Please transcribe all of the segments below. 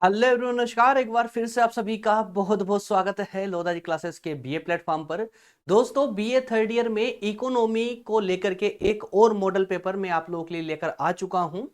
Hello everyone, नमस्कार। एक बार फिर से आप सभी का बहुत बहुत स्वागत है लोधा जी क्लासेस के बीए प्लेटफॉर्म पर। दोस्तों, बीए थर्ड ईयर में इकोनॉमी को लेकर के एक और मॉडल पेपर मैं आप लोगों के लिए लेकर आ चुका हूं।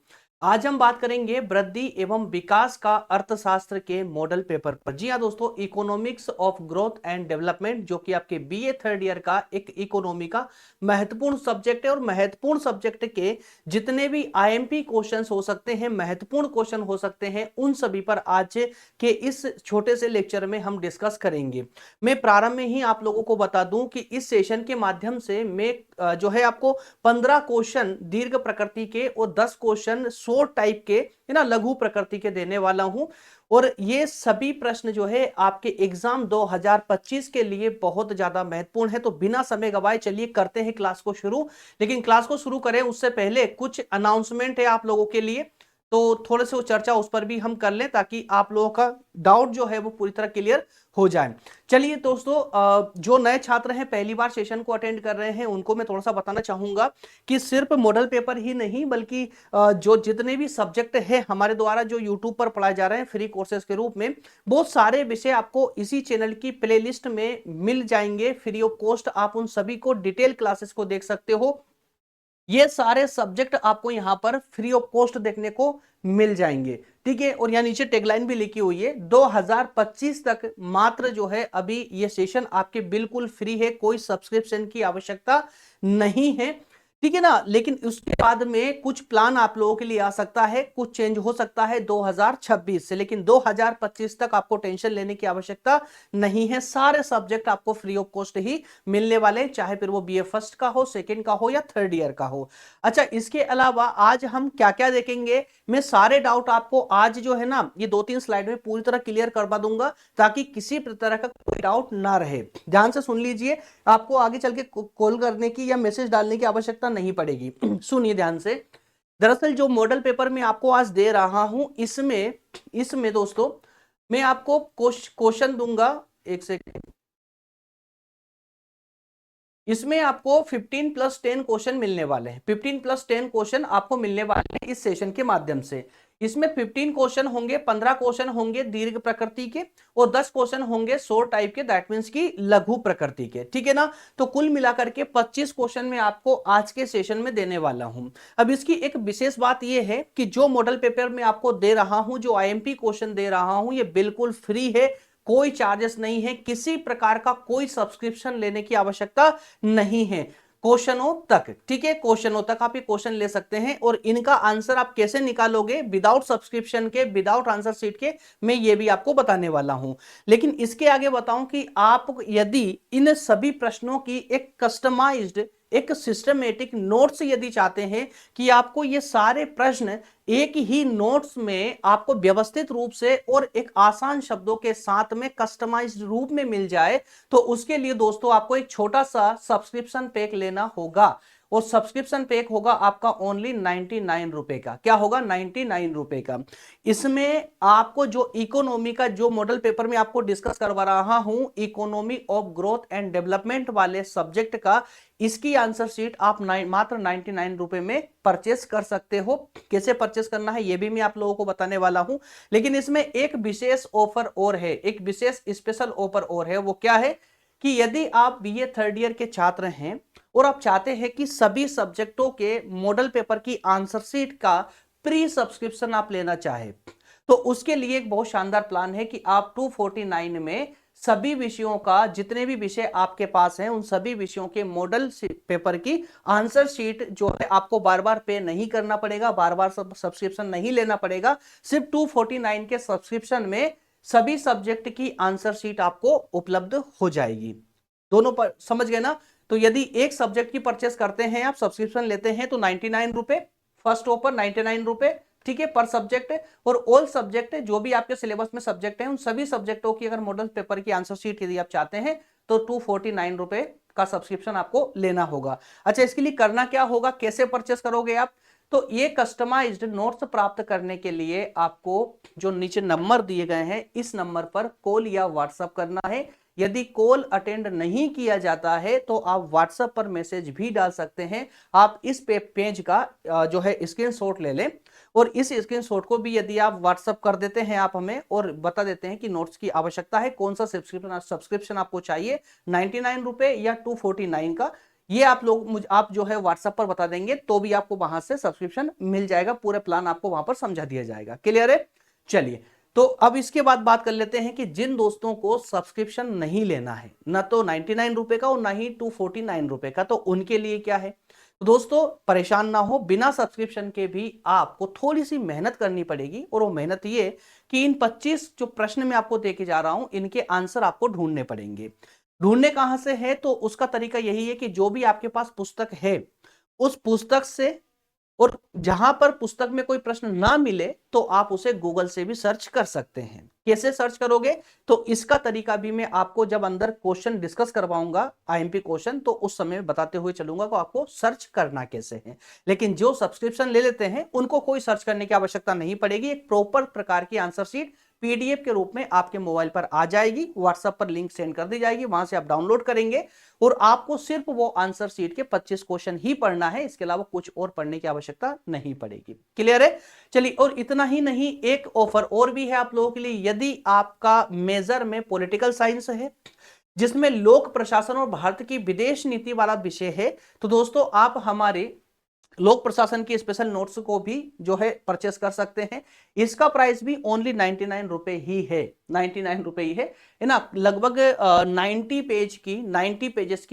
आज हम बात करेंगे वृद्धि एवं विकास का अर्थशास्त्र के मॉडल पेपर पर। जी हाँ दोस्तों, economics of growth and development, जो कि आपके बीए थर्ड ईयर का एक इकोनॉमी का महत्वपूर्ण सब्जेक्ट है। और महत्वपूर्ण सब्जेक्ट के जितने भी आईएमपी क्वेश्चंस हो सकते हैं, महत्वपूर्ण क्वेश्चन हो सकते हैं, उन सभी पर आज के इस छोटे से लेक्चर में हम डिस्कस करेंगे। मैं प्रारंभ में ही आप लोगों को बता दूं कि इस सेशन के माध्यम से मैं जो है आपको 15 क्वेश्चन दीर्घ प्रकृति के और 10 क्वेश्चन शॉर्ट टाइप के, है ना, लघु प्रकृति के देने वाला हूं। और ये सभी प्रश्न जो है आपके एग्जाम 2025 के लिए बहुत ज्यादा महत्वपूर्ण है। तो बिना समय गवाए चलिए करते हैं क्लास को शुरू। लेकिन क्लास को शुरू करें उससे पहले कुछ अनाउंसमेंट है आप लोगों के लिए, तो थोड़े से वो चर्चा उस पर भी हम कर लें ताकि आप लोगों का डाउट जो है वो पूरी तरह क्लियर हो जाए। चलिए दोस्तों, जो नए छात्र हैं, पहली बार सेशन को अटेंड कर रहे हैं, उनको मैं थोड़ा सा बताना चाहूंगा कि सिर्फ मॉडल पेपर ही नहीं बल्कि जो जितने भी सब्जेक्ट है हमारे द्वारा जो यूट्यूब पर पढ़ाए जा रहे हैं फ्री कोर्सेज के रूप में, बहुत सारे विषय आपको इसी चैनल की प्लेलिस्ट में मिल जाएंगे फ्री ऑफ कॉस्ट। आप उन सभी को डिटेल क्लासेस को देख सकते हो। ये सारे सब्जेक्ट आपको यहां पर फ्री ऑफ कॉस्ट देखने को मिल जाएंगे, ठीक है। और यहां नीचे टैगलाइन भी लिखी हुई है, 2025 तक मात्र जो है अभी ये सेशन आपके बिल्कुल फ्री है, कोई सब्सक्रिप्शन की आवश्यकता नहीं है, ठीक है ना। लेकिन उसके बाद में कुछ प्लान आप लोगों के लिए आ सकता है, कुछ चेंज हो सकता है 2026 से, लेकिन 2025 तक आपको टेंशन लेने की आवश्यकता नहीं है। सारे सब्जेक्ट आपको फ्री ऑफ कॉस्ट ही मिलने वाले, चाहे फिर वो बीए फर्स्ट का हो, सेकंड का हो या थर्ड ईयर का हो। अच्छा, इसके अलावा आज हम क्या क्या देखेंगे, मैं सारे डाउट आपको आज जो है ना ये 2-3 स्लाइड में पूरी तरह क्लियर करवा दूंगा ताकि किसी तरह का कोई डाउट ना रहे। ध्यान से सुन लीजिए, आपको आगे चल के कॉल करने की या मैसेज डालने की आवश्यकता नहीं पड़ेगी। सुनिए ध्यान से। दरअसल जो मॉडल पेपर मैं आपको आज दे रहा हूं, इसमें इसमें दोस्तों मैं आपको क्वेश्चन दूंगा। एक सेकंड। इसमें आपको 15+10 क्वेश्चन मिलने वाले हैं। 15+10 क्वेश्चन आपको मिलने वाले हैं इस सेशन के माध्यम से। इसमें 15 क्वेश्चन होंगे, 15 क्वेश्चन होंगे दीर्घ प्रकृति के और 10 क्वेश्चन होंगे शॉर्ट टाइप के, दैट मींस की लघु प्रकृति के, ठीक है ना। तो कुल मिलाकर के 25 क्वेश्चन मैं आपको आज के सेशन में देने वाला हूं। अब इसकी एक विशेष बात यह है कि जो मॉडल पेपर मैं आपको दे रहा हूं, जो आईएमपी क्वेश्चन दे रहा हूं, ये बिल्कुल फ्री है, कोई चार्जेस नहीं है, किसी प्रकार का कोई सब्सक्रिप्शन लेने की आवश्यकता नहीं है क्वेश्चनों तक, ठीक है। क्वेश्चनों तक आप ये क्वेश्चन ले सकते हैं और इनका आंसर आप कैसे निकालोगे विदाउट सब्सक्रिप्शन के, विदाउट आंसर शीट के, मैं ये भी आपको बताने वाला हूं। लेकिन इसके आगे बताऊं कि आप यदि इन सभी प्रश्नों की एक कस्टमाइज्ड, एक सिस्टमेटिक नोट्स यदि चाहते हैं कि आपको ये सारे प्रश्न एक ही नोट्स में आपको व्यवस्थित रूप से और एक आसान शब्दों के साथ में कस्टमाइज्ड रूप में मिल जाए, तो उसके लिए दोस्तों आपको एक छोटा सा सब्सक्रिप्शन पैक लेना होगा। और सब्सक्रिप्शन पैक होगा आपका ओनली 99 रुपए का। क्या होगा? 99 रुपए का। इसमें आपको जो इकोनॉमी का जो मॉडल पेपर में आपको डिस्कस करवा रहा हूं, economy of growth and development वाले सब्जेक्ट का, इसकी आंसर शीट आप मात्र 99 रुपए में परचेस कर सकते हो। कैसे परचेस करना है ये भी मैं आप लोगों को बताने वाला हूं। लेकिन इसमें एक विशेष ऑफर और है, एक विशेष स्पेशल ऑफर और है। वो क्या है कि यदि आप बीए थर्ड ईयर के छात्र हैं और आप चाहते हैं कि सभी सब्जेक्टों के मॉडल पेपर की आंसर शीट का प्री सब्सक्रिप्शन आप लेना चाहे, तो उसके लिए एक बहुत शानदार प्लान है कि आप 249 में सभी विषयों का, जितने भी विषय आपके पास हैं, उन सभी विषयों के मॉडल पेपर की आंसर शीट जो है आपको बार बार पे नहीं करना पड़ेगा, बार बार सब्सक्रिप्शन नहीं लेना पड़ेगा। सिर्फ 249 के सब्सक्रिप्शन में सभी सब्जेक्ट की आंसर शीट आपको उपलब्ध हो जाएगी। दोनों पर समझ गए ना। तो यदि एक सब्जेक्ट की परचेस करते हैं, आप सब्सक्रिप्शन लेते हैं, तो 99 रुपए फर्स्ट ऑफर, 99 रुपए, ठीक है, पर सब्जेक्ट। और ऑल सब्जेक्ट जो भी आपके सिलेबस में सब्जेक्ट हैं, उन सभी सब्जेक्टों की अगर मॉडल पेपर की आंसर शीट यदि आप चाहते हैं तो 249 रुपए का सब्सक्रिप्शन आपको लेना होगा। अच्छा, इसके लिए करना क्या होगा, कैसे परचेस करोगे आप? तो ये कस्टमाइज्ड नोट्स प्राप्त करने के लिए आपको जो नीचे नंबर दिए गए हैं, इस नंबर पर कॉल या व्हाट्सएप करना है। यदि कॉल अटेंड नहीं किया जाता है तो आप व्हाट्सएप पर मैसेज भी डाल सकते हैं। आप इस पेज का जो है स्क्रीनशॉट ले लें और इस स्क्रीनशॉट को भी यदि आप व्हाट्सएप कर देते हैं आप हमें और बता देते हैं कि नोट्स की आवश्यकता है, कौन सा सब्सक्रिप्शन आपको चाहिए, 99 रुपए या 249 का, ये आप लोग आप जो है व्हाट्सएप पर बता देंगे तो भी आपको वहां से सब्सक्रिप्शन मिल जाएगा, पूरे प्लान आपको वहां पर समझा दिया जाएगा। क्लियर है? चलिए, तो अब इसके बाद बात कर लेते हैं कि जिन दोस्तों को सब्सक्रिप्शन नहीं लेना है, ना तो 99 रुपए का और ना ही 249 रुपए का, तो उनके लिए क्या है? तो दोस्तों परेशान ना हो, बिना सब्सक्रिप्शन के भी आपको थोड़ी सी मेहनत करनी पड़ेगी और वो मेहनत ये कि इन 25 जो प्रश्न मैं आपको देके जा रहा हूं इनके आंसर आपको ढूंढने पड़ेंगे। ढूंढने कहां से है? तो उसका तरीका यही है कि जो भी आपके पास पुस्तक है उस पुस्तक से, और जहां पर पुस्तक में कोई प्रश्न ना मिले तो आप उसे गूगल से भी सर्च कर सकते हैं। कैसे सर्च करोगे? तो इसका तरीका भी मैं आपको जब अंदर क्वेश्चन डिस्कस करवाऊंगा, आईएमपी क्वेश्चन, तो उस समय बताते हुए चलूंगा कि आपको सर्च करना कैसे है। लेकिन जो सब्सक्रिप्शन ले लेते हैं उनको कोई सर्च करने की आवश्यकता नहीं पड़ेगी। एक प्रॉपर प्रकार की आंसर शीट पीडीएफ के रूप में आपके मोबाइल पर आ जाएगी, व्हाट्सएप पर लिंक सेंड कर दी जाएगी, वहां से आप डाउनलोड करेंगे और आपको सिर्फ वो आंसर शीट के 25 क्वेश्चन ही पढ़ना है, इसके अलावा कुछ और पढ़ने की आवश्यकता नहीं पड़ेगी। क्लियर है? चलिए, और इतना ही नहीं, एक ऑफर और भी है आप लोगों के लिए। यदि आपका मेजर में पॉलिटिकल साइंस है जिसमें लोक प्रशासन और भारत की विदेश नीति वाला विषय है, तो दोस्तों आप हमारे लोक प्रशासन की स्पेशल नोट्स को भी जो है परचेस कर सकते हैं। इसका प्राइस भी ओनली 99 रुपए ही है, 99 रुपए ही है ना। लगभग 90 पेजेस की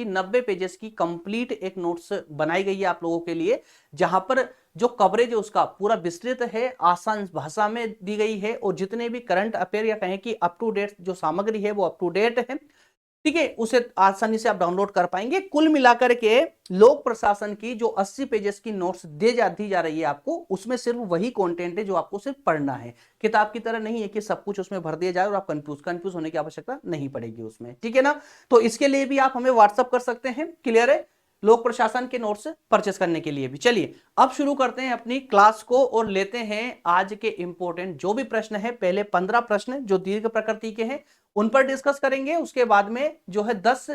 90 पेजेस की कंप्लीट एक नोट्स बनाई गई है आप लोगों के लिए, जहां पर जो कवरेज है उसका पूरा विस्तृत है, आसान भाषा में दी गई है और जितने भी करंट अफेयर या कहें कि अप टू डेट जो सामग्री है वो अप टू डेट है। ठीक है, उसे आसानी से आप डाउनलोड कर पाएंगे। कुल मिलाकर के लोक प्रशासन की जो 80 पेजेस की नोट्स दी जा रही है आपको, उसमें सिर्फ वही कंटेंट है जो आपको सिर्फ पढ़ना है। किताब की तरह नहीं है कि सब कुछ उसमें भर दिया जाए और आप कंफ्यूज होने की आवश्यकता नहीं पड़ेगी उसमें। ठीक है ना? तो इसके लिए भी आप हमें व्हाट्सअप कर सकते हैं। क्लियर है? लोक प्रशासन के नोट्स परचेस करने के लिए भी। चलिए अब शुरू करते हैं अपनी क्लास को और लेते हैं आज के इंपॉर्टेंट जो भी प्रश्न है। पहले 15 प्रश्न जो दीर्घ प्रकृति के हैं उन पर डिस्कस करेंगे, उसके बाद में जो है 10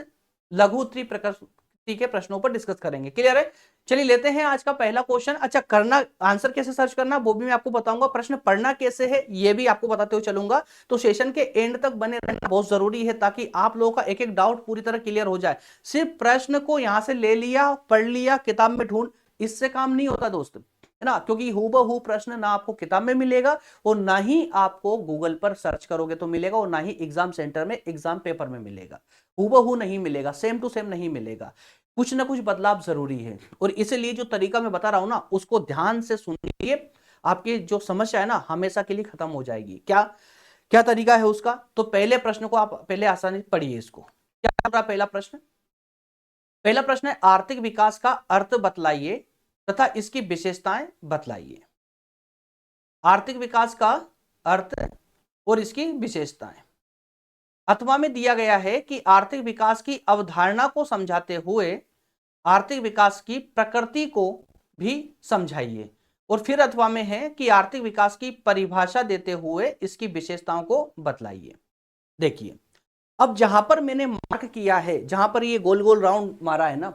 लघु उत्तरी प्रकृति के प्रश्नों पर डिस्कस करेंगे। क्लियर है? चलिए लेते हैं आज का पहला क्वेश्चन। अच्छा, करना आंसर कैसे सर्च करना वो भी मैं आपको बताऊंगा, प्रश्न पढ़ना कैसे है ये भी आपको बताते हुए चलूंगा। तो सेशन के एंड तक बने रहना बहुत जरूरी है ताकि आप लोगों का एक एक डाउट पूरी तरह क्लियर हो जाए। सिर्फ प्रश्न को यहां से ले लिया, पढ़ लिया, किताब में ढूंढ, इससे काम नहीं होता दोस्त, है ना। क्योंकि हूबहू प्रश्न ना आपको किताब में मिलेगा और ना ही आपको गूगल पर सर्च करोगे तो मिलेगा और ना ही एग्जाम सेंटर में एग्जाम पेपर में मिलेगा। हूबहू नहीं मिलेगा, सेम टू सेम नहीं मिलेगा, कुछ ना कुछ बदलाव जरूरी है। और इसलिए जो तरीका मैं बता रहा हूं ना उसको ध्यान से सुनिए, आपकी जो समस्या है ना हमेशा के लिए खत्म हो जाएगी। क्या क्या तरीका है उसका? तो पहले प्रश्न को आप पहले आसानी से पढ़िए। इसको क्या बोल रहा पहला प्रश्न? पहला प्रश्न है आर्थिक विकास का अर्थ बतलाइए तथा इसकी विशेषताएं बतलाइए। आर्थिक विकास का अर्थ और इसकी विशेषताएं। अथवा में दिया गया है कि आर्थिक विकास की अवधारणा को समझाते हुए आर्थिक विकास की प्रकृति को भी समझाइए। और फिर अथवा में है कि आर्थिक विकास की परिभाषा देते हुए इसकी विशेषताओं को बतलाइए। देखिए, अब जहां पर मैंने मार्क किया है, जहां पर ये गोल गोल राउंड मारा है ना,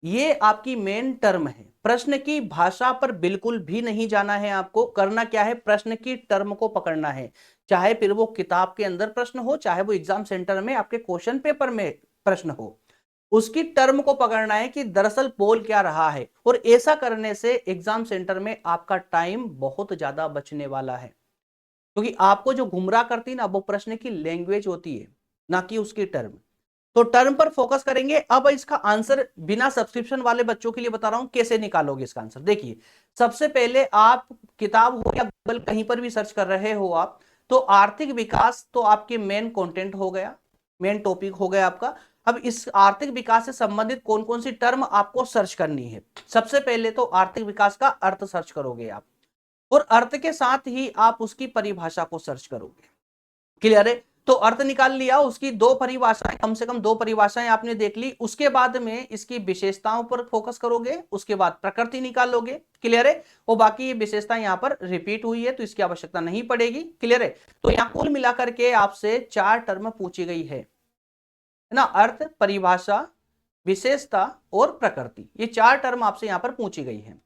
ये आपकी मेन टर्म है। प्रश्न की भाषा पर बिल्कुल भी नहीं जाना है आपको। करना क्या है? प्रश्न की टर्म को पकड़ना है, चाहे फिर वो किताब के अंदर प्रश्न हो, चाहे वो एग्जाम सेंटर में आपके क्वेश्चन पेपर में प्रश्न हो, उसकी टर्म को पकड़ना है कि दरअसल बोल क्या रहा है। और ऐसा करने से एग्जाम सेंटर में आपका टाइम बहुत ज्यादा बचने वाला है, क्योंकि आपको जो गुमराह करती है ना वो प्रश्न की लैंग्वेज होती है, ना कि उसकी टर्म। तो टर्म पर फोकस करेंगे। अब इसका आंसर बिना सब्सक्रिप्शन वाले बच्चों के लिए बता रहा हूं कैसे निकालोगे इसका आंसर। देखिए, सबसे पहले आप किताब हो या गूगल कहीं पर भी सर्च कर रहे हो आप, तो आर्थिक विकास तो आपके मेन कंटेंट हो गया, मेन टॉपिक हो गया आपका। अब इस आर्थिक विकास से संबंधित कौन कौन सी टर्म आपको सर्च करनी है? सबसे पहले तो आर्थिक विकास का अर्थ सर्च करोगे आप, और अर्थ के साथ ही आप उसकी परिभाषा को सर्च करोगे। क्लियर है? तो अर्थ निकाल लिया, उसकी दो परिभाषाएं, कम से कम दो परिभाषाएं आपने देख ली। उसके बाद में इसकी विशेषताओं पर फोकस करोगे, उसके बाद प्रकृति निकालोगे। क्लियर है? और बाकी ये विशेषताएं यहां पर रिपीट हुई है तो इसकी आवश्यकता नहीं पड़ेगी। क्लियर है? तो यहां कुल मिलाकर के आपसे 4 टर्म पूछी गई है ना, अर्थ, परिभाषा, विशेषता और प्रकृति, ये 4 टर्म आपसे यहां पर पूछी गई है।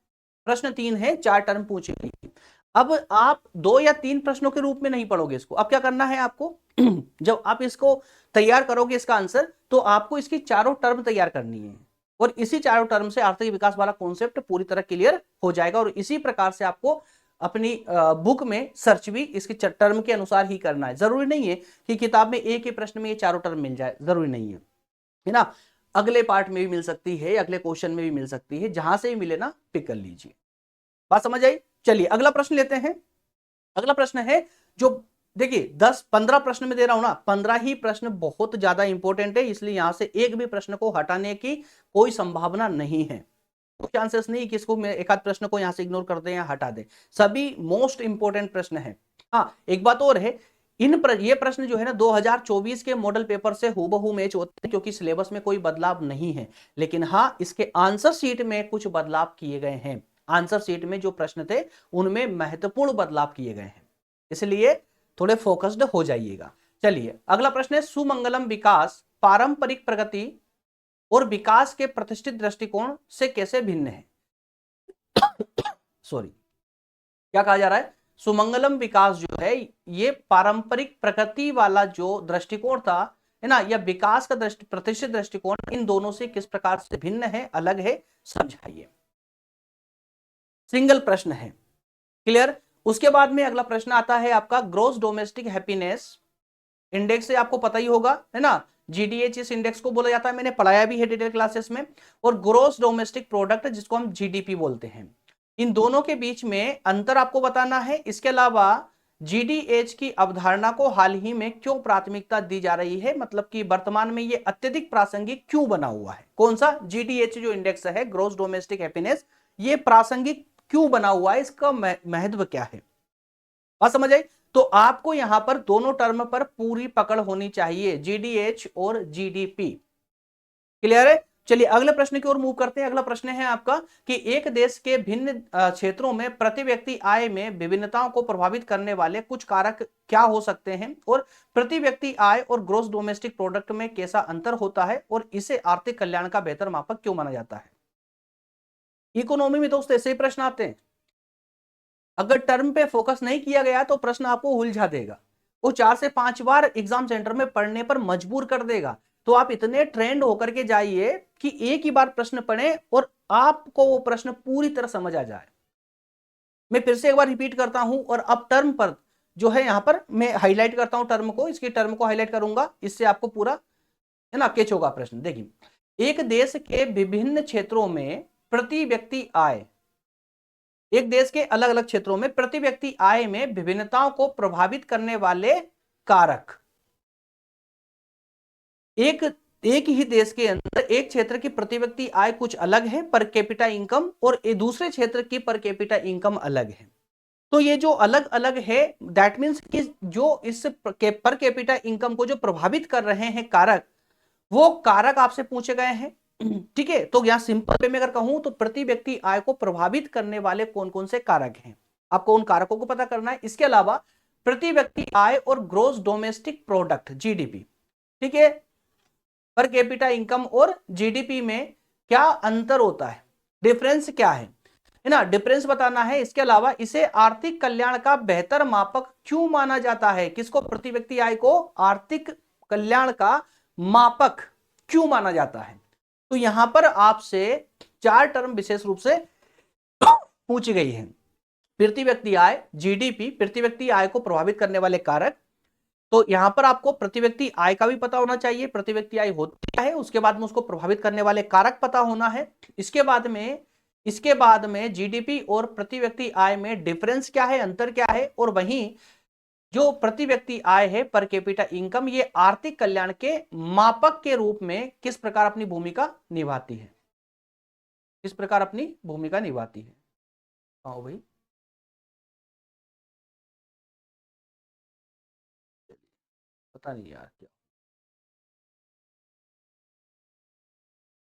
प्रश्न 3 है, 4 टर्म पूछी गई है। अब आप 2 या 3 प्रश्नों के रूप में नहीं पढ़ोगे इसको। अब क्या करना है आपको जब आप इसको तैयार करोगे इसका आंसर, तो आपको इसकी चारों टर्म तैयार करनी है और इसी चारों टर्म से आर्थिक विकास वाला कॉन्सेप्ट पूरी तरह क्लियर हो जाएगा। और इसी प्रकार से आपको अपनी बुक में सर्च भी इसके टर्म के अनुसार ही करना है। जरूरी नहीं है कि किताब में एक ही प्रश्न में ये चारों टर्म मिल जाए, जरूरी नहीं है ना। अगले पार्ट में भी मिल सकती है, अगले क्वेश्चन में भी मिल सकती है, जहां से मिले ना पिक कर लीजिए। बात समझ आई? चलिए अगला प्रश्न लेते हैं। अगला प्रश्न है जो देखिए 10-15 प्रश्न में दे रहा हूं ना, 15 ही प्रश्न बहुत ज्यादा इंपॉर्टेंट है, इसलिए यहां से एक भी प्रश्न को हटाने की कोई संभावना नहीं है। कोई चांसेस नहीं कि इसको एक आध प्रश्न को यहां से इग्नोर कर दें या हटा दें, सभी मोस्ट इंपॉर्टेंट प्रश्न है। हाँ, एक बात और है, ये प्रश्न जो है ना 2024 के मॉडल पेपर से हूबहू मैच होते हैं, क्योंकि सिलेबस में कोई बदलाव नहीं है। लेकिन हाँ, इसके आंसर शीट में कुछ बदलाव किए गए हैं। आंसर शीट में जो प्रश्न थे उनमें महत्वपूर्ण बदलाव किए गए हैं, इसलिए थोड़े फोकस्ड हो जाइएगा। चलिए अगला प्रश्न है, सुमंगलम विकास पारंपरिक प्रगति और विकास के प्रतिष्ठित दृष्टिकोण से कैसे भिन्न है? सॉरी, क्या कहा जा रहा है? सुमंगलम विकास जो है ये पारंपरिक प्रकृति वाला जो दृष्टिकोण था, है ना, या विकास का प्रतिष्ठित दृष्टिकोण, इन दोनों से किस प्रकार से भिन्न है, अलग है, समझाइए। सिंगल प्रश्न है। क्लियर? उसके बाद में अगला प्रश्न आता है आपका ग्रोस डोमेस्टिक हैप्पीनेस इंडेक्स, से आपको पता ही होगा, है ना, जीडीएच इस इंडेक्स को बोला जाता है, मैंने पढ़ाया भी है डिटेल क्लासेस में। और ग्रोस डोमेस्टिक प्रोडक्ट जिसको हम जीडीपी बोलते हैं, इन दोनों के बीच में अंतर आपको बताना है। इसके अलावा जीडीएच की अवधारणा को हाल ही में क्यों प्राथमिकता दी जा रही है, मतलब कि वर्तमान में ये अत्यधिक प्रासंगिक क्यों बना हुआ है? कौन सा? जीडीएच जो इंडेक्स है, ग्रोस डोमेस्टिक हैप्पीनेस, ये प्रासंगिक क्यों बना हुआ है, इसका महत्व क्या है? बात समझ आई? तो आपको यहां पर दोनों टर्म पर पूरी पकड़ होनी चाहिए, जीडीएच और जीडीपी। क्लियर है? चलिए अगले प्रश्न की ओर मूव करते हैं। अगला प्रश्न है आपका कि एक देश के भिन्न क्षेत्रों में प्रति व्यक्ति आय में विभिन्नताओं को प्रभावित करने वाले कुछ कारक क्या हो सकते हैं, और प्रति व्यक्ति आय और ग्रोस डोमेस्टिक प्रोडक्ट में कैसा अंतर होता है, और इसे आर्थिक कल्याण का बेहतर मापक क्यों माना जाता है? इकोनॉमी में दोस्त ऐसे ही प्रश्न आते हैं, अगर टर्म पे फोकस नहीं किया गया तो प्रश्न आपको उलझा देगा, वो 4 से 5 बार एग्जाम सेंटर में पढ़ने पर मजबूर कर देगा। तो आप इतने ट्रेंड होकर के जाइए कि एक ही बार प्रश्न पढ़ें और आपको वो प्रश्न पूरी तरह समझ आ जाए। मैं फिर से एक बार रिपीट करता हूं, और अब टर्म पर जो है यहां पर मैं हाईलाइट करता हूं टर्म को, इसकी टर्म को हाईलाइट करूंगा, इससे आपको पूरा, है ना, कैच होगा प्रश्न। देखिए, एक देश के विभिन्न क्षेत्रों में प्रति व्यक्ति आय, एक देश के अलग अलग क्षेत्रों में प्रति व्यक्ति आय में विभिन्नताओं को प्रभावित करने वाले कारक, एक ही देश के अंदर एक क्षेत्र की प्रति व्यक्ति आय कुछ अलग है पर कैपिटा इनकम, और दूसरे क्षेत्र की पर कैपिटा इनकम अलग है। तो ये जो अलग अलग है, दैट मीन्स कि जो इस पर कैपिटा इनकम को जो प्रभावित कर रहे हैं कारक, वो कारक आपसे पूछे गए हैं। ठीक है, तो यहां सिंपल वे में अगर कहूं तो प्रति व्यक्ति आय को प्रभावित करने वाले कौन कौन से कारक हैं, आपको उन कारकों को पता करना है। इसके अलावा प्रति व्यक्ति आय और ग्रोस डोमेस्टिक प्रोडक्ट जीडीपी, ठीक है, पर कैपिटा इनकम और जीडीपी में क्या अंतर होता है, डिफरेंस क्या है ना, डिफरेंस बताना है। इसके अलावा इसे आर्थिक कल्याण का बेहतर मापक क्यों माना जाता है, किसको? प्रति व्यक्ति आय को आर्थिक कल्याण का मापक क्यों माना जाता है? तो यहां पर आपसे 4 टर्म विशेष रूप से पूछी गई है। प्रति व्यक्ति आय, जीडीपी, प्रति व्यक्ति आय को प्रभावित करने वाले कारक। तो यहां पर आपको प्रति व्यक्ति आय का भी पता होना चाहिए, प्रति व्यक्ति आय होती क्या है, उसके बाद में उसको प्रभावित करने वाले कारक पता होना है। इसके बाद में जीडीपी और प्रति व्यक्ति आय में डिफरेंस क्या है, अंतर क्या है, और वहीं जो प्रति व्यक्ति आय है पर कैपिटा इनकम, ये आर्थिक कल्याण के मापक के रूप में किस प्रकार अपनी भूमिका निभाती है, किस प्रकार अपनी भूमिका निभाती है। आओ भाई, पता नहीं यार क्या।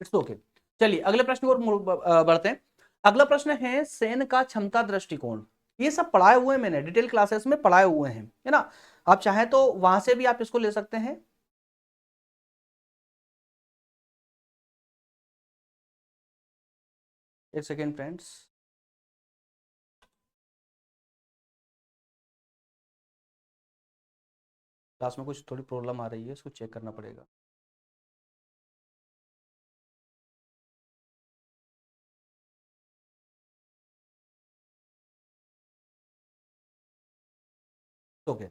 It's okay. चलिए अगले प्रश्न की ओर बढ़ते हैं। अगला प्रश्न है सेन का क्षमता दृष्टिकोण। ये सब पढ़ाए हुए हैं मैंने, डिटेल क्लासेस में पढ़ाए हुए हैं, है ना। आप चाहें तो वहां से भी आप इसको ले सकते हैं। एक सेकेंड फ्रेंड्स। क्लास में कुछ थोड़ी प्रॉब्लम आ रही है, इसको चेक करना पड़ेगा। ओके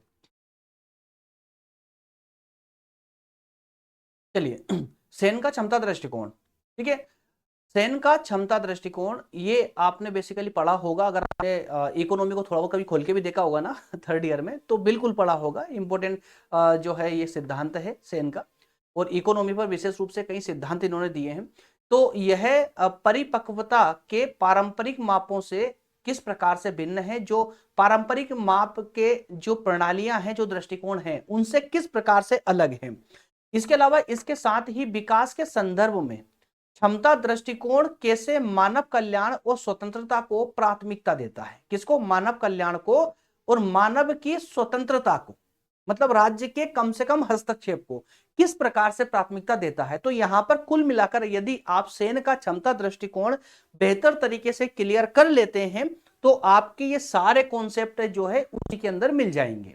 चलिए सेन का क्षमता दृष्टिकोण, ठीक है। सेन का क्षमता दृष्टिकोण ये आपने बेसिकली पढ़ा होगा, अगर आपने इकोनॉमी को थोड़ा बहुत कभी खोल के भी देखा होगा ना थर्ड ईयर में, तो बिल्कुल पढ़ा होगा। इंपॉर्टेंट जो है ये सिद्धांत है सेन का, और इकोनॉमी पर विशेष रूप से कई सिद्धांत इन्होंने दिए हैं। तो यह परिपक्वता के पारंपरिक मापों से किस प्रकार से भिन्न है, जो पारंपरिक माप के जो प्रणालियां हैं, जो दृष्टिकोण हैं, उनसे किस प्रकार से अलग है। इसके अलावा इसके साथ ही विकास के संदर्भ में क्षमता दृष्टिकोण कैसे मानव कल्याण और स्वतंत्रता को प्राथमिकता देता है। किसको? मानव कल्याण को और मानव की स्वतंत्रता को, मतलब राज्य के कम से कम हस्तक्षेप को किस प्रकार से प्राथमिकता देता है। तो यहां पर कुल मिलाकर यदि आप सेन का क्षमता दृष्टिकोण बेहतर तरीके से क्लियर कर लेते हैं तो आपके ये सारे कॉन्सेप्ट जो है उसी के अंदर मिल जाएंगे।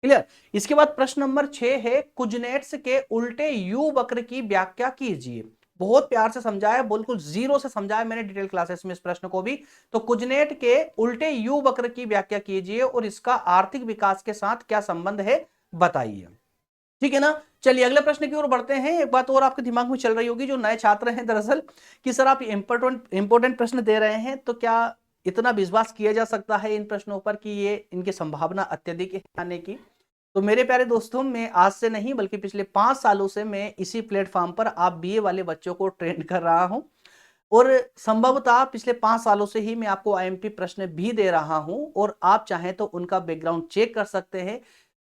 क्लियर। इसके बाद प्रश्न नंबर 6 है कुजनेट्स के उल्टे यू वक्र की व्याख्या कीजिए। बहुत प्यार से समझाया, बिल्कुल जीरो से समझाया मैंने डिटेल क्लासेस में इस प्रश्न को भी। तो कुजनेट के उल्टे यू वक्र की व्याख्या कीजिए और इसका आर्थिक विकास के साथ क्या संबंध है बताइए। ठीक है ना। चलिए अगले प्रश्न की ओर बढ़ते हैं। एक बात और आपके दिमाग में चल रही होगी जो नए छात्र हैं दरअसल, कि सर आप इंपोर्टेंट प्रश्न दे रहे हैं, तो क्या इतना विश्वास किया जा सकता है इन प्रश्नों पर कि ये इनकी संभावना अत्यधिक है आने की। तो मेरे प्यारे दोस्तों, मैं आज से नहीं बल्कि पिछले 5 सालों से मैं इसी प्लेटफॉर्म पर आप बीए वाले बच्चों को ट्रेन कर रहा हूं, और संभवतः पिछले 5 सालों से ही मैं आपको आईएमपी प्रश्न भी दे रहा हूं, और आप चाहें तो उनका बैकग्राउंड चेक कर सकते हैं।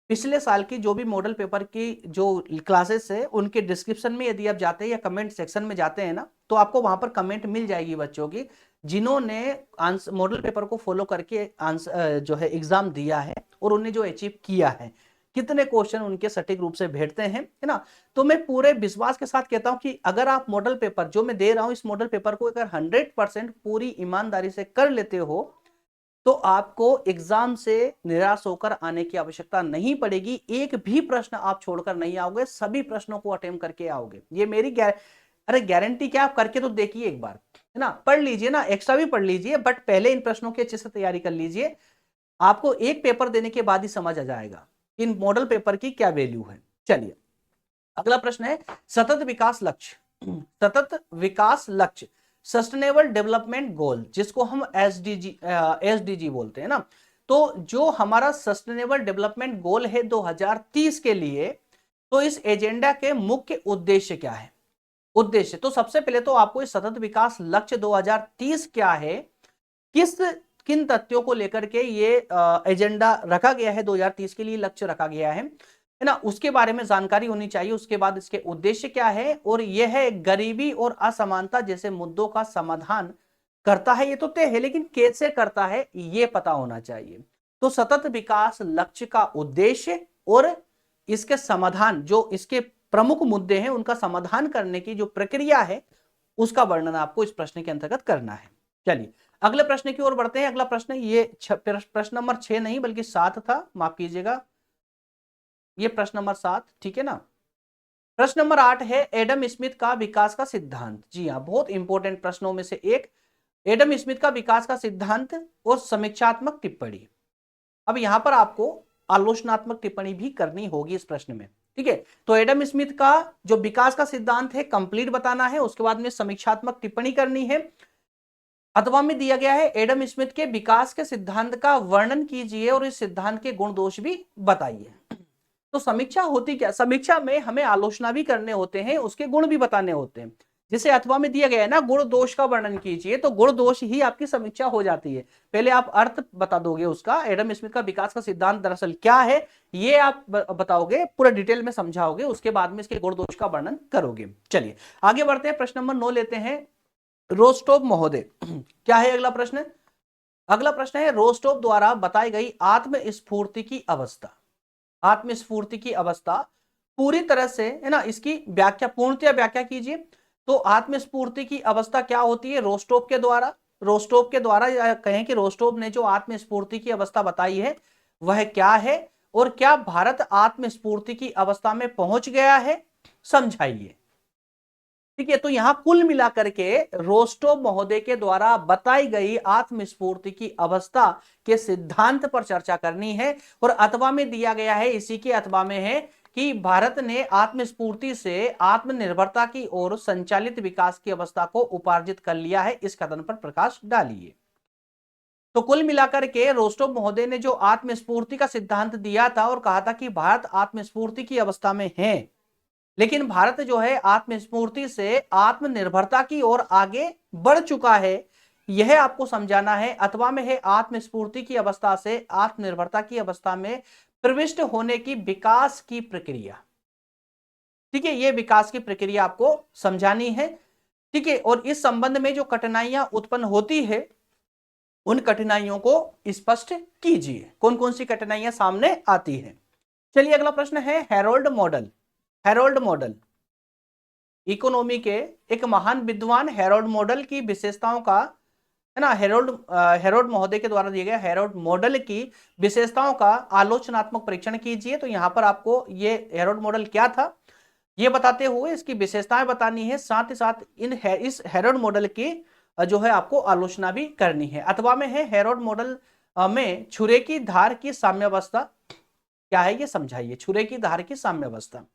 पिछले साल की जो भी मॉडल पेपर की जो क्लासेस है उनके डिस्क्रिप्शन में यदि आप जाते हैं या कमेंट सेक्शन में जाते हैं ना, तो आपको वहां पर कमेंट मिल जाएगी बच्चों की जिन्होंने मॉडल पेपर को फॉलो करके आंसर जो है एग्जाम दिया है और उन्हें जो अचीव किया है, कितने क्वेश्चन उनके सटीक रूप से भेटते हैं, है ना। तो मैं पूरे विश्वास के साथ कहता हूं कि अगर आप मॉडल पेपर जो मैं दे रहा हूं, इस मॉडल पेपर को अगर 100% पूरी ईमानदारी से कर लेते हो तो आपको एग्जाम से निराश होकर आने की आवश्यकता नहीं पड़ेगी। एक भी प्रश्न आप छोड़कर नहीं आओगे, सभी प्रश्नों को अटेम्प्ट करके आओगे, ये मेरी अरे गारंटी क्या, आप करके तो देखिए एक बार, है ना। पढ़ लीजिए ना, एक्स्ट्रा भी पढ़ लीजिए, बट पहले इन प्रश्नों की अच्छे से तैयारी कर लीजिए। आपको एक पेपर देने के बाद ही समझ आ जाएगा इन मॉडल पेपर की क्या वैल्यू है। चलिए अगला प्रश्न है सतत विकास लक्ष्य। सतत विकास लक्ष्य, सस्टेनेबल डेवलपमेंट गोल, जिसको हम एसडीजी बोलते हैं ना। तो जो हमारा सस्टेनेबल डेवलपमेंट गोल है 2030 के लिए, तो इस एजेंडा के मुख्य उद्देश्य क्या है। उद्देश्य तो सबसे पहले तो आपको इस सतत विकास लक्ष्य 2030 क्या है, किस किन तथ्यों को लेकर के ये एजेंडा रखा गया है, 2030 के लिए लक्ष्य रखा गया है ना, उसके बारे में जानकारी होनी चाहिए। उसके बाद इसके उद्देश्य क्या है, और यह है गरीबी और असमानता जैसे मुद्दों का समाधान करता है, ये तो तय है, लेकिन कैसे करता है ये पता होना चाहिए। तो सतत विकास लक्ष्य का उद्देश्य और इसके समाधान, जो इसके प्रमुख मुद्दे हैं उनका समाधान करने की जो प्रक्रिया है, उसका वर्णन आपको इस प्रश्न के अंतर्गत करना है। चलिए अगले प्रश्न की ओर बढ़ते हैं। अगला प्रश्न ये प्रश्न नंबर 6 नहीं बल्कि 7 था, माफ कीजिएगा, ये प्रश्न नंबर 7, ठीक है ना। प्रश्न नंबर 8 है एडम स्मिथ का विकास का सिद्धांत। जी हाँ, बहुत इंपॉर्टेंट प्रश्नों में से एक, एडम स्मिथ का विकास का सिद्धांत और समीक्षात्मक टिप्पणी। अब यहां पर आपको आलोचनात्मक टिप्पणी भी करनी होगी इस प्रश्न में, ठीक है। तो एडम स्मिथ का जो विकास का सिद्धांत है कंप्लीट बताना है, उसके बाद में समीक्षात्मक टिप्पणी करनी है। अथवा में दिया गया है एडम स्मिथ के विकास के सिद्धांत का वर्णन कीजिए और इस सिद्धांत के गुण दोष भी बताइए। तो समीक्षा होती क्या, समीक्षा में हमें आलोचना भी करने होते हैं, उसके गुण भी बताने होते हैं। जिसे अथवा में दिया गया है ना, गुण दोष का वर्णन कीजिए, तो गुण दोष ही आपकी समीक्षा हो जाती है। पहले आप अर्थ बता दोगे उसका, एडम स्मिथ का विकास का सिद्धांत दरअसल क्या है, ये आप बताओगे, पूरा डिटेल में समझाओगे, उसके बाद में इसके गुण दोष का वर्णन करोगे। चलिए आगे बढ़ते हैं, प्रश्न नंबर 9 लेते हैं। रोस्टोव महोदय क्या है अगला प्रश्न? अगला प्रश्न है, रोस्टोव द्वारा बताई गई आत्मस्फूर्ति की अवस्था। आत्मस्फूर्ति की अवस्था पूरी तरह से, है ना, इसकी व्याख्या पूर्णतया व्याख्या कीजिए। तो आत्मस्फूर्ति की अवस्था क्या होती है रोस्टोव के द्वारा? रोस्टोव के द्वारा, या कहें कि रोस्टोव ने जो आत्मस्फूर्ति की अवस्था बताई है वह क्या है, और क्या भारत आत्मस्फूर्ति की अवस्था में पहुंच गया है, समझाइए। ठीक है, तो यहां कुल मिलाकर के रोस्टोव महोदय के द्वारा बताई गई आत्मस्फूर्ति की अवस्था के सिद्धांत पर चर्चा करनी है। और अथवा में दिया गया है, इसी के अथवा में है कि भारत ने आत्मस्फूर्ति से आत्मनिर्भरता की ओर संचालित विकास की अवस्था को उपार्जित कर लिया है, इस कथन पर प्रकाश डालिए। तो कुल मिलाकर के रोस्टोव महोदय ने जो आत्मस्फूर्ति का सिद्धांत दिया था और कहा था कि भारत आत्मस्फूर्ति की अवस्था में है, लेकिन भारत जो है आत्मस्फूर्ति से आत्मनिर्भरता की ओर आगे बढ़ चुका है, यह आपको समझाना है। अथवा में है आत्मस्फूर्ति की अवस्था से आत्मनिर्भरता की अवस्था में प्रविष्ट होने की विकास की प्रक्रिया। ठीक है, यह विकास की प्रक्रिया आपको समझानी है। ठीक है, और इस संबंध में जो कठिनाइयां उत्पन्न होती है उन कठिनाइयों को स्पष्ट कीजिए, कौन कौन सी कठिनाइयां सामने आती हैं। चलिए अगला प्रश्न है, Harold model. Harold model economy के एक महान विद्वान हेरोल्ड मॉडल की विशेषताओं का, है ना, हेरोल्ड महोदय के द्वारा दिए गए हेरोल्ड मॉडल की विशेषताओं का आलोचनात्मक परीक्षण कीजिए। तो यहां पर आपको ये हेरोल्ड मॉडल क्या था ये बताते हुए इसकी विशेषताएं बतानी है, साथ ही साथ इस हेरोल्ड मॉडल की जो है आपको आलोचना भी करनी है। अथवा में है हेरोल्ड मॉडल में छुरे की धार की साम्यावस्था क्या है, ये समझाइए। छुरे की धार की साम्यावस्था।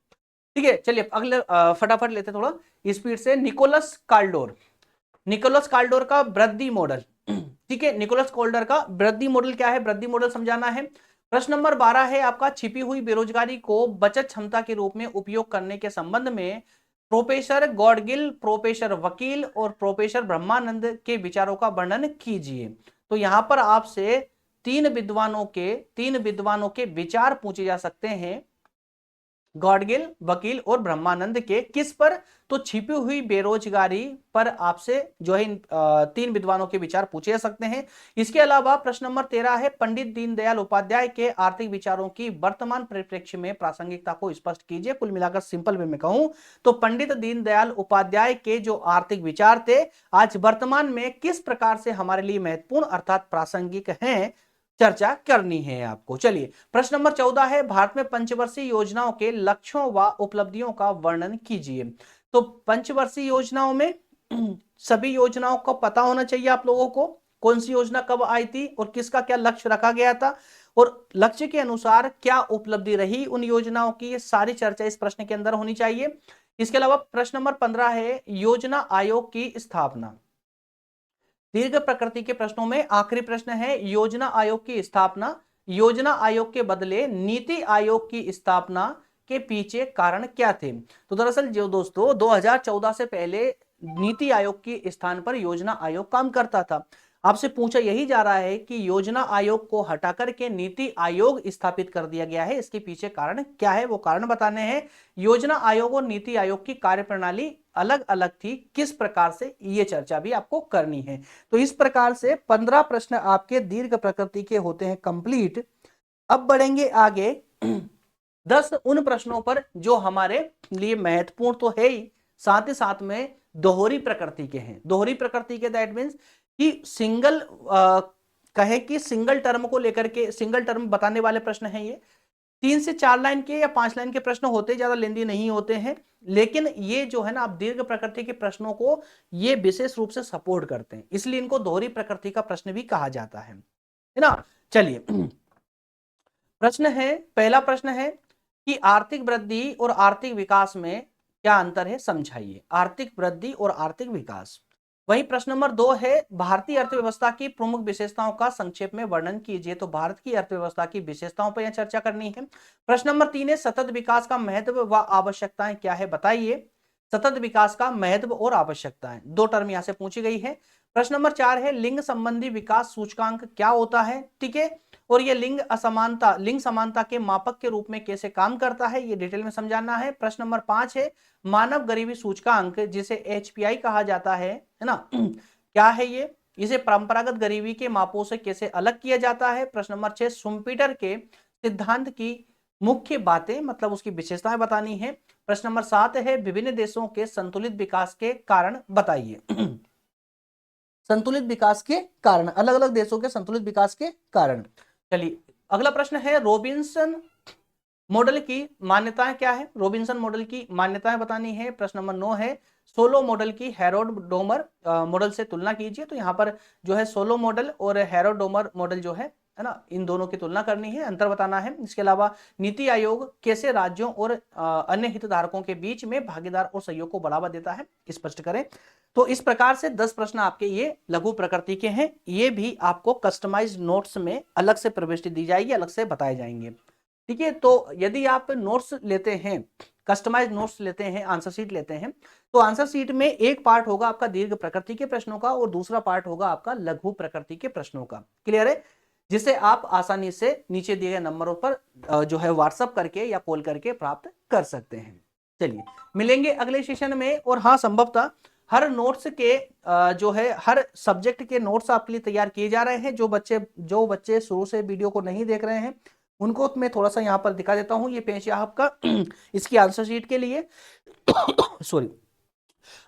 ठीक है, चलिए अगले फटाफट लेते थोड़ा स्पीड से। निकोलस काल्डोर, निकोलस काल्डोर का वृद्धि मॉडल। ठीक है, निकोलस काल्डोर का वृद्धि मॉडल क्या है, वृद्धि मॉडल समझाना है। प्रश्न नंबर 12 है आपका, छिपी हुई बेरोजगारी को बचत क्षमता के रूप में उपयोग करने के संबंध में प्रोफेसर गॉडगिल, प्रोफेसर वकील और प्रोफेसर ब्रह्मानंद के विचारों का वर्णन कीजिए। तो यहां पर आपसे तीन विद्वानों के विचार पूछे जा सकते हैं, गॉडगिल, वकील और ब्रह्मानंद के। किस पर? तो छिपी हुई बेरोजगारी पर आपसे जो है तीन विद्वानों के विचार पूछे जा सकते हैं। इसके अलावा प्रश्न नंबर 13 है, पंडित दीनदयाल उपाध्याय के आर्थिक विचारों की वर्तमान परिप्रेक्ष्य में प्रासंगिकता को स्पष्ट कीजिए। कुल मिलाकर सिंपल वे में कहूं तो पंडित दीनदयाल उपाध्याय के जो आर्थिक विचार थे आज वर्तमान में किस प्रकार से हमारे लिए महत्वपूर्ण अर्थात प्रासंगिक हैं, चर्चा करनी है आपको। चलिए प्रश्न नंबर 14 है, भारत में पंचवर्षीय योजनाओं के लक्ष्यों व उपलब्धियों का वर्णन कीजिए। तो पंचवर्षीय योजनाओं में सभी योजनाओं को पता होना चाहिए आप लोगों को, कौन सी योजना कब आई थी और किसका क्या लक्ष्य रखा गया था और लक्ष्य के अनुसार क्या उपलब्धि रही उन योजनाओं की, ये सारी चर्चा इस प्रश्न के अंदर होनी चाहिए। इसके अलावा प्रश्न नंबर 15 है, योजना आयोग की स्थापना। दीर्घ प्रकृति के प्रश्नों में आखिरी प्रश्न है, योजना आयोग की स्थापना, योजना आयोग के बदले नीति आयोग की स्थापना के पीछे कारण क्या थे? तो दरअसल जो दोस्तों 2014 से पहले नीति आयोग के स्थान पर योजना आयोग काम करता था। आपसे पूछा यही जा रहा है कि योजना आयोग को हटा करके नीति आयोग स्थापित कर दिया गया है, इसके पीछे कारण क्या है, वो कारण बताने हैं। योजना आयोग और नीति आयोग की कार्यप्रणाली अलग अलग थी, किस प्रकार से, ये चर्चा भी आपको करनी है। तो इस प्रकार से 15 प्रश्न आपके दीर्घ प्रकृति के होते हैं कंप्लीट। अब बढ़ेंगे आगे 10 उन प्रश्नों पर जो हमारे लिए महत्वपूर्ण तो है ही, साथ ही साथ में दोहरी प्रकृति के हैं। दोहरी प्रकृति के दैट मीन्स कि कहे कि सिंगल टर्म को लेकर के, सिंगल टर्म बताने वाले प्रश्न हैं ये। 3 से 4 लाइन के या 5 लाइन के प्रश्न होते, ज्यादा लेंदी नहीं होते हैं, लेकिन ये जो है ना आप दीर्घ प्रकृति के प्रश्नों को ये विशेष रूप से सपोर्ट करते हैं, इसलिए इनको दोहरी प्रकृति का प्रश्न भी कहा जाता है ना। चलिए प्रश्न है, पहला प्रश्न है कि आर्थिक वृद्धि और आर्थिक विकास में क्या अंतर है, समझाइए। आर्थिक वृद्धि और आर्थिक विकास। वही प्रश्न नंबर 2 है, भारतीय अर्थव्यवस्था की प्रमुख विशेषताओं का संक्षेप में वर्णन कीजिए। तो भारत की अर्थव्यवस्था की विशेषताओं पर यह चर्चा करनी है। प्रश्न नंबर 3 है, सतत विकास का महत्व व आवश्यकताएं क्या है, बताइए। सतत विकास का महत्व और आवश्यकताएं, 2 टर्म यहां से पूछी गई है। प्रश्न नंबर 4 है लिंग संबंधी विकास सूचकांक क्या होता है, ठीक है, और ये लिंग समानता के मापक के रूप में कैसे काम करता है, ये डिटेल में समझाना है। प्रश्न नंबर 5 है मानव गरीबी सूचकांक जिसे एचपीआई कहा जाता है ना, क्या है ये, इसे परंपरागत गरीबी के मापों से कैसे अलग किया जाता है। प्रश्न नंबर 6 शुम्पीटर के सिद्धांत की मुख्य बातें मतलब उसकी विशेषताएं बतानी है। प्रश्न नंबर 7 है विभिन्न देशों के संतुलित विकास के कारण बताइए। संतुलित विकास के कारण, अलग अलग देशों के संतुलित विकास के कारण। चलिए अगला प्रश्न है रॉबिन्सन मॉडल की मान्यताएं क्या है, रॉबिन्सन मॉडल की मान्यताएं बतानी है। प्रश्न नंबर 9 है सोलो मॉडल की हैरोल्ड डोमर मॉडल से तुलना कीजिए। तो यहाँ पर जो है सोलो मॉडल और हैरोल्ड डोमर मॉडल जो है ना, इन दोनों की तुलना करनी है, अंतर बताना है। इसके अलावा नीति आयोग कैसे राज्यों और अन्य हितधारकों के बीच में भागीदार और सहयोग को बढ़ावा देता है, स्पष्ट करें। तो इस प्रकार से 10 प्रश्न आपके ये लघु प्रकृति के हैं, ये भी आपको कस्टमाइज्ड नोट्स में अलग से प्रविष्टि दी जाएगी, अलग से बताए जाएंगे, ठीक है। तो यदि आप नोट्स लेते हैं, कस्टमाइज नोट्स लेते हैं, आंसर शीट लेते हैं, तो आंसर शीट में एक पार्ट होगा आपका दीर्घ प्रकृति के प्रश्नों का और दूसरा पार्ट होगा आपका लघु प्रकृति के प्रश्नों का, क्लियर है, जिसे आप आसानी से नीचे दिए गए नंबरों पर जो है व्हाट्सएप करके या कॉल करके प्राप्त कर सकते हैं। चलिए मिलेंगे अगले सेशन में। और हाँ, संभवतः हर नोट्स के जो है हर सब्जेक्ट के नोट्स आपके लिए तैयार किए जा रहे हैं। जो बच्चे शुरू से वीडियो को नहीं देख रहे हैं उनको मैं थोड़ा सा यहाँ पर दिखा देता हूँ। ये पेज आपका इसकी आंसर शीट के लिए सॉरी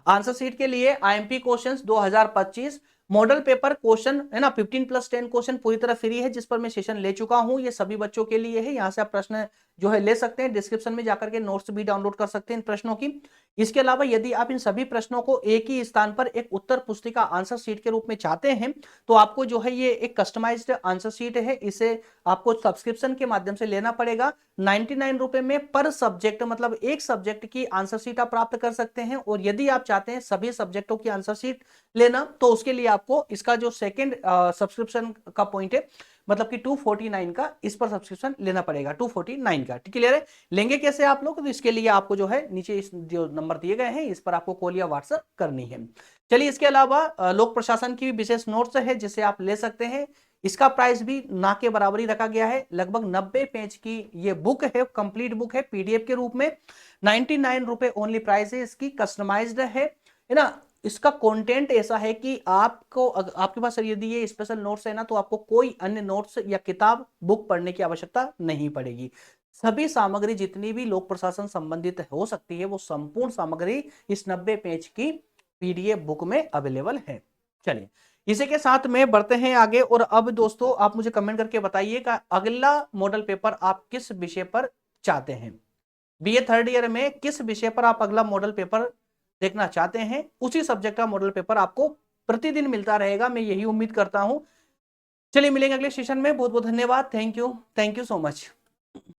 आंसर शीट के लिए IMP questions 2025 model paper question है ना, 15+10 क्वेश्चन पूरी तरह फ्री है, जिस पर मैं सेशन ले चुका हूं। ये सभी बच्चों के लिए है, यहां से आप प्रश्न जो है ले सकते हैं, डिस्क्रिप्शन में जाकर के नोट्स भी डाउनलोड कर सकते हैं इन प्रश्नों की। इसके अलावा यदि आप इन सभी प्रश्नों को एक ही स्थान पर एक उत्तर पुस्तिका आंसर शीट के रूप में चाहते हैं तो आपको जो है ये एक कस्टमाइज्ड आंसर शीट है, इसे आपको सब्सक्रिप्शन के माध्यम से लेना पड़ेगा। 99 रुपए में पर सब्जेक्ट, मतलब एक सब्जेक्ट की आंसर शीट आप प्राप्त कर सकते हैं। और यदि आप चाहते हैं सभी सब्जेक्टों की आंसर शीट लेना तो उसके लिए आपको इसका जो सेकंड सब्सक्रिप्शन का पॉइंट है, मतलब कि 249 का इस पर सब्सक्रिप्शन लेना पड़ेगा, 249 का, ठीक क्लियर है। लेंगे कैसे आप लोग, तो इसके लिए आपको जो है नीचे इस जो नंबर दिए गए हैं इस पर आपको कॉल या व्हाट्सएप करनी है। चलिए इसके अलावा लोक प्रशासन की विशेष नोट्स है जिसे आप ले सकते हैं। इसका प्राइस भी ना के बराबर ही रखा गया है, लगभग 90 पेज की ये बुक है, कंप्लीट बुक है पीडीएफ के रूप में, 99 रुपए ओनली प्राइस है इसकी, कस्टमाइज्ड है ना। इसका कंटेंट ऐसा है कि आपको आपके पास यदि ये स्पेशल नोट्स है ना तो आपको कोई अन्य नोट्स या किताब बुक पढ़ने की आवश्यकता नहीं पड़ेगी। सभी सामग्री जितनी भी लोक प्रशासन संबंधित हो सकती है वो संपूर्ण सामग्री इस 90 पेज की पीडीएफ बुक में अवेलेबल है। चलिए इसी के साथ में बढ़ते हैं आगे। और अब दोस्तों आप मुझे कमेंट करके बताइएगा अगला मॉडल पेपर आप किस विषय पर चाहते हैं, बीए थर्ड ईयर में किस विषय पर आप अगला मॉडल पेपर देखना चाहते हैं, उसी सब्जेक्ट का मॉडल पेपर आपको प्रतिदिन मिलता रहेगा, मैं यही उम्मीद करता हूं। चलिए मिलेंगे अगले सेशन में, बहुत बहुत धन्यवाद, थैंक यू सो मच।